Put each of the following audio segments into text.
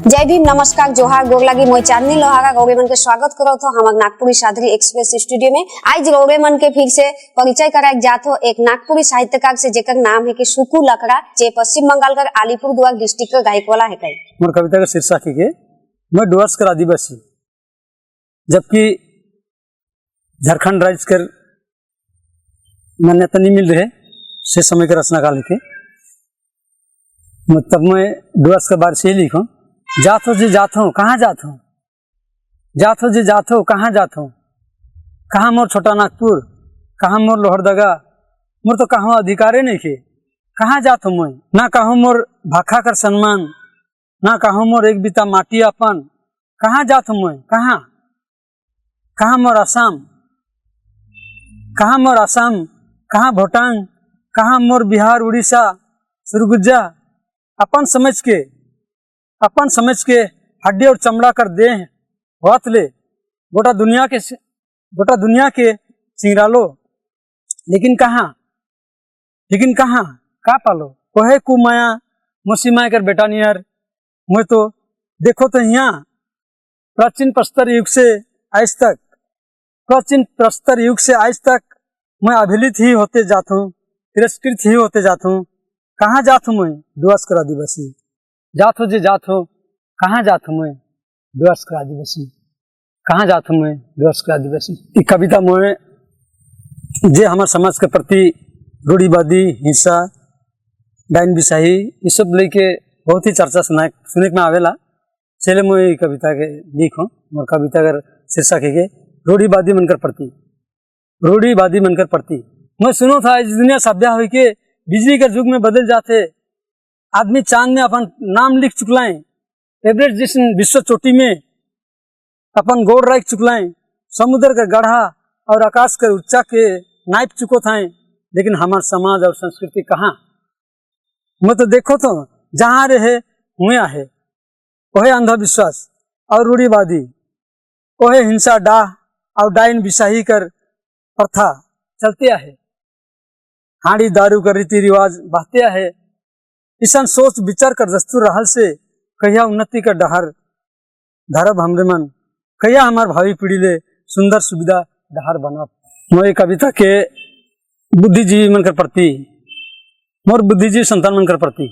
जय भीम, नमस्कार, जोहार, गोर लागी। मैं चांदनी लोहारा गौरे मन के स्वागत करो तो हम नागपुरी सादरी एक्सप्रेस स्टूडियो में। आज गौरे मन के फिर से परिचय कराया जात हो एक नागपुरी साहित्यकार से, जेकर नाम है कि सुकू लकड़ा, जे पश्चिम बंगाल का अलीपुरद्वार डिस्ट्रिक्ट का गायकवाला है। कई मोर कविता का शीर्षक है कि मैं डुअर्स कर आदिवासी, जबकि झारखंड राज्य कर मान्यता नहीं मिल रहे से समय का रचना काल के, तब मैं डुअर्स के बारे से ही लिखूं। जात हो जी जात हो कहाँ जात हो, जात हो जी जात हो कहाँ जात हो, कहाँ मोर छोटा नागपुर, कहाँ मोर लोहरदगा, मोर तो कहाँ अधिकारे नहीं के, कहाँ जात हो मैं, ना कहो मोर भाखा कर सम्मान, ना कहो मोर एक बीता माटी अपन, कहाँ जात हो मैं, कहाँ कहाँ मोर आसाम, कहाँ मोर आसाम, कहाँ भूटान, कहाँ मोर बिहार उड़ीसा सुरगुजा, अपन समझ के हड्डी और चमड़ा कर दे बात ले, गोटा दुनिया के सिंगरा लो, लेकिन कहाँ का पालो, कोहे कु माया मोसी माया कर बेटा नियर, मैं तो देखो तो यहाँ प्राचीन प्रस्तर युग से आज तक मैं अभिलित ही होते जाता हूँ, तिरस्कृत ही होते जाता हूँ। कहाँ जात हूँ मैं, डुअर्स कर आदिवासी, जात हो जी जात हो कहाँ जात हूँ मैं, डुअर्स कर आदिवासी, कहाँ जात हूँ मैं, डुअर्स कर आदिवासी। ये कविता में जे हमारे समाज के प्रति रूढ़िवादी, हिंसा, डाइन बिसाही, ये सब लेके बहुत ही चर्चा सुने में आवेला, चले मैं कविता के लिखूं। और कविता का शीर्षक है कि रूढ़िवादी मनकर प्रति। मैं सुनो था इस दुनिया सभ्या हुई के बिजली के युग में बदल जाते, आदमी चांद में अपन नाम लिख चुकलाएं, एवरेस्ट जिस विश्व चोटी में अपन गोड़ रख चुकलाएं, समुद्र का गढ़ा और आकाश के ऊंचा के नाप चुको था, लेकिन हमार समाज और संस्कृति कहाँ। मैं तो देखो तो जहाँ रहे हुआ है, वह अंधविश्वास और रूढ़िवादी, वह हिंसा, डाह और डाइन बिसाही कर प्रथा चलते है, हाड़ी दारू कर रीति रिवाज बहते है। ईसन सोच विचार कर दस्तूर रहल से कहिया उन्नति का डहर धरब हमरे मन, कहिया हमार भावी पीढ़ी ले सुंदर सुविधा डहर बनब। मोर कविता के बुद्धिजीवी मन कर प्रति, मोर बुद्धिजीवी संतान मन कर प्रति।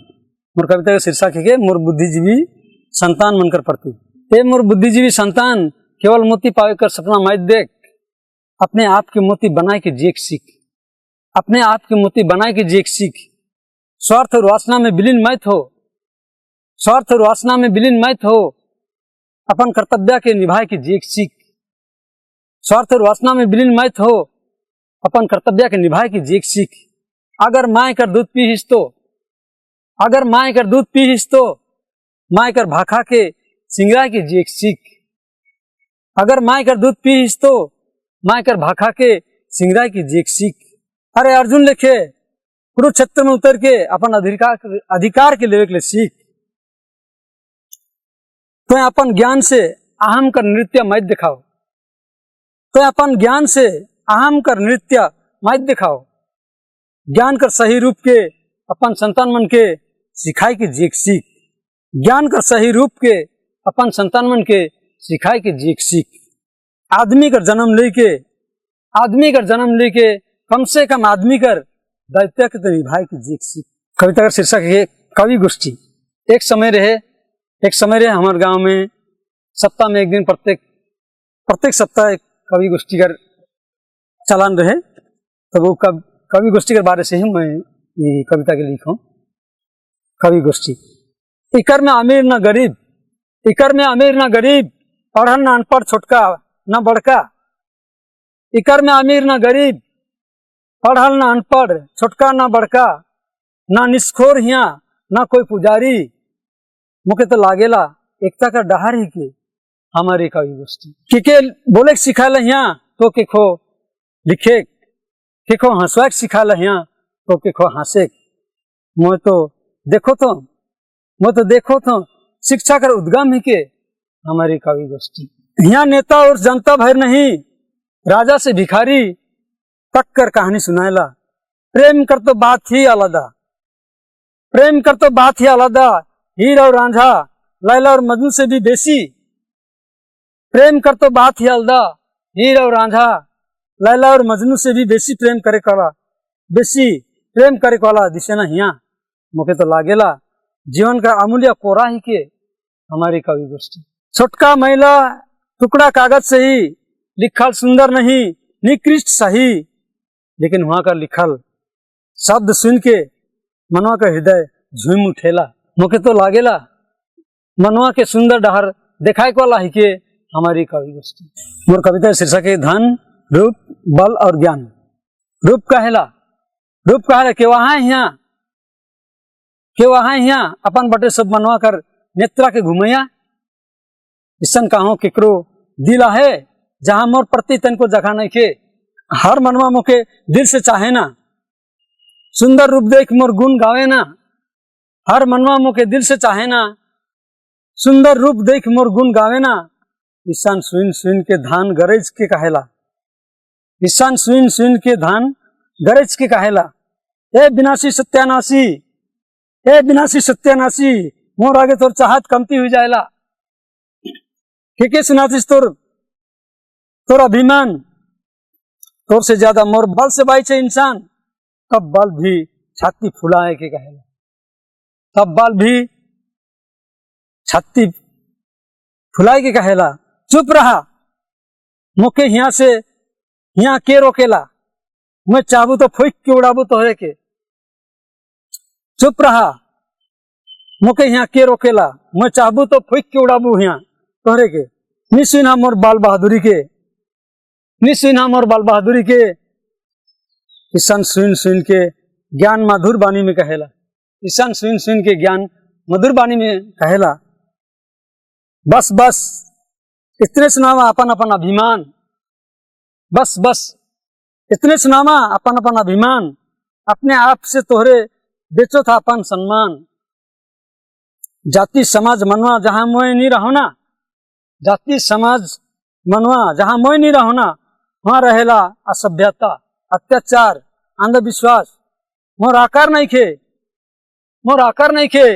मोर कविता का शीर्षक है कि मोर बुद्धिजीवी संतान मन कर प्रति। ते मोर बुद्धिजीवी संतान केवल मोती पावे कर सपना मत देख, अपने आप के मोती बनाए के जीक सीख, अपने आप के मोती बनाए के जीक सीख। स्वार्थ और वासना में विलीन मत हो, स्वार्थ और वासना में विलीन मत हो, अपन कर्तव्य के निभाए के जीक सीख। स्वार्थ और वासना में विलीन मत हो, अपन कर्तव्य के निभाए के जीक सीख। अगर माय कर दूध पीहिस तो, अगर माय कर दूध पीहिस तो, माय कर भाखा के सिंगरा के जीक सीख। अगर माय कर दूध पीहिस तो, माय कर भाखा के सिंगरा की जीक सीख। अरे अर्जुन लिखे कुरुक्षेत्र में उतर के अपन अधिकार के लेवे के लिए सीख। तो अपन ज्ञान से अहम कर नृत्य मत दिखाओ, तो अपन ज्ञान से अहम कर नृत्य मत दिखाओ। ज्ञान कर सही रूप के अपन संतान मन के सिखाए के जीक सीख। ज्ञान कर सही रूप के अपन संतान मन के सिखाए के जीक सीख। आदमी कर जन्म लेके कम से कम आदमी कर दायित्व के निभाए की जीक सीख। कविता का शीर्षक है कवि गोष्ठी। एक समय रहे हमारे गांव में सप्ताह में एक दिन प्रत्येक सप्ताह एक कवि गोष्ठी का चलन रहे, तो वो कवि गोष्ठी के बारे से ही मैं ये कविता के लिखूं। कवि गोष्ठी। इकर में अमीर न गरीब, पढ़ल न अनपढ़, छोटका न बड़का। इकर में अमीर न गरीब, पढ़ल न अनपढ़, छोटका न बड़का, न निष्खोर हिया न कोई पुजारी। मुके तो लागेला एकता का डहार ही के हमारी कवि गोष्ठी। के बोले सिखाला हिया तो के खो लिखे, के खो हंसवा सिखा हिया तो के खो हंसे। मैं तो देखो तो शिक्षा कर उद्गम ही के हमारी कवि गोष्ठी। यहाँ नेता और जनता भर नहीं, राजा से भिखारी तक कर कहानी सुनाएला। प्रेम कर तो बात ही अलग, हीर और रांझा लैला और मजनू से भी बेसी प्रेम कर तो बात ही अलदा, हीर और रांझा लैला और मजनू से भी बेसी प्रेम करे वाला दिशे न हिया मुके तो लागेला जीवन का अमूल्य कोरा ही के हमारी कवि गोष्ठी। छोटका महिला टुकड़ा कागज से ही लिखल सुंदर नहीं निकृष्ट सही, लेकिन वहां का लिखल शब्द सुन के मनवा का हृदय झूम उठेला। मुके तो लागेला मनवा के सुंदर डहर देखाए वाला ही के हमारी कवि गोष्ठी। मोर कविता शीर्षक है धन रूप बल और ज्ञान। रूप कहेला के वहां यहाँ अपन बटे सब मनवा कर नेत्रा के घुमैया इसन कहो केकरो दिला है जहां मोर प्रति तन को जगह नहीं के। हर मनवा मोके दिल से चाहे ना, सुंदर रूप देख मोर गुण गावे ना। हर मनवा मोके दिल से चाहे ना, सुंदर रूप देख मोर गुण गावे ना। ईशान सुन के धान गरज के कहेला, ईशान सुन के धान गरज के कहेला। ए विनाशी सत्यानाशी मोर आगे तोर चाहत कमती हुई जाएला। के सुनातीस तोर अभिमान, तोर से ज्यादा मोर बल से बाई छे इंसान। तब बल भी छाती फुलाए के कहेला, तब बल भी छाती फुलाए के कहेला। चुप रहा मोके यहाँ के रोकेला, मैं चाहूँ तो फूक के उड़ाबू तोहरे के। चुप रहा मोके यहाँ के रोकेला, मैं चाहूँ तो फूक के उड़ाबू यहाँ तोहरे के। निश्चिन मोर बाल बहादुरी के ईशान सुन के ज्ञान मधुर बानी में कहेला। ईशान सुन के ज्ञान मधुर बानी में कहेला। बस इतने सुनावा अपन अभिमान, बस इतने सुनावा अपन अभिमान। अपने आप से तोहरे बेचो था अपन सम्मान। जाति समाज मनवा जहां मोय नहीं रहो ना, जाति समाज मनवा जहां मोय नहीं रहो ना, वहां रहेला असभ्यता अत्याचार अंधविश्वास। मोर आकार नहीं खे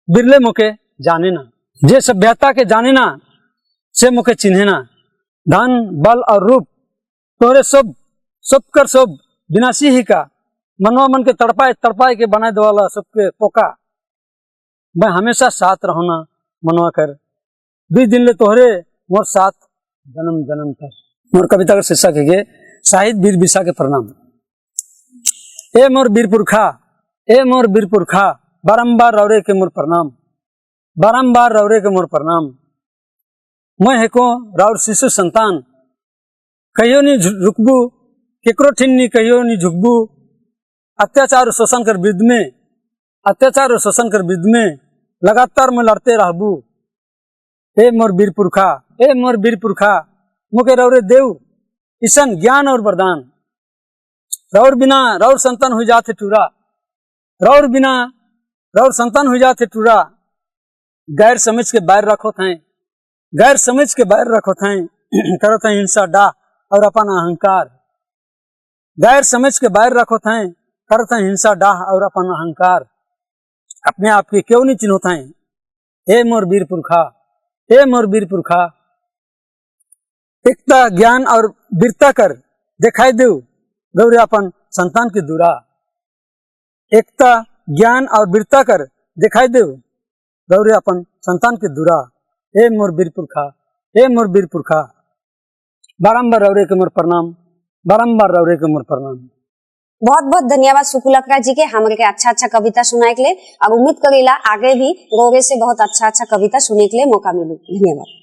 बिरले मोके जाने ना। जे सभ्यता के जाने ना से मुके चिन्हे ना। धन बल और रूप तोरे सब विनाशी ही का। मनवा मन के तड़पाए के बनाए दे वाला सबके पोका। मैं हमेशा साथ रहना मनवा कर, 2 दिन ले तोहरे मोर साथ जन्म तक। मोर कविता का शीर्षक है शाहिद वीर बिसा के प्रणाम। ए मोर वीर पुरखा बारंबार रौरे के मोर प्रणाम। मैं हेको राउर शिशु संतान, कहियो नहीं रुकबू केकरो ठिन नहीं कहियो नहीं झुकबू। अत्याचार और शोषण कर विरुद्ध में लगातार मैं लड़ते रहबू। ए मोर वीर पुरखा मुके रौरे देव ईशन ज्ञान और वरदान। रौर बिना रौर संतान हो जाते टूरा, रौर बिना रौर संतान हो जाते टूरा। गैर समझ के बाहर रखो थे करो थे हिंसा डाह और अपन अहंकार। गैर समझ के बाहर रखो थे करो थे हिंसा डाह और अपन अहंकार। अपने आप के क्यों नहीं चिन्हो थे। हे मोर वीर पुरखा एकता ज्ञान और वीरता कर दिखाई दो गौरी अपन संतान की दूरा। एकता ज्ञान और वीरता कर दिखाई दो गौरी अपन संतान की दूरा। हे मोर वीर पुरखा बारंबार रौरे के मोर प्रणाम। बहुत बहुत धन्यवाद सुकुलकरा जी के हमारे के अच्छा कविता सुनाए के लिए। और उम्मीद करेला आगे भी गौरे से बहुत अच्छा कविता सुने के लिए मौका मिले। धन्यवाद।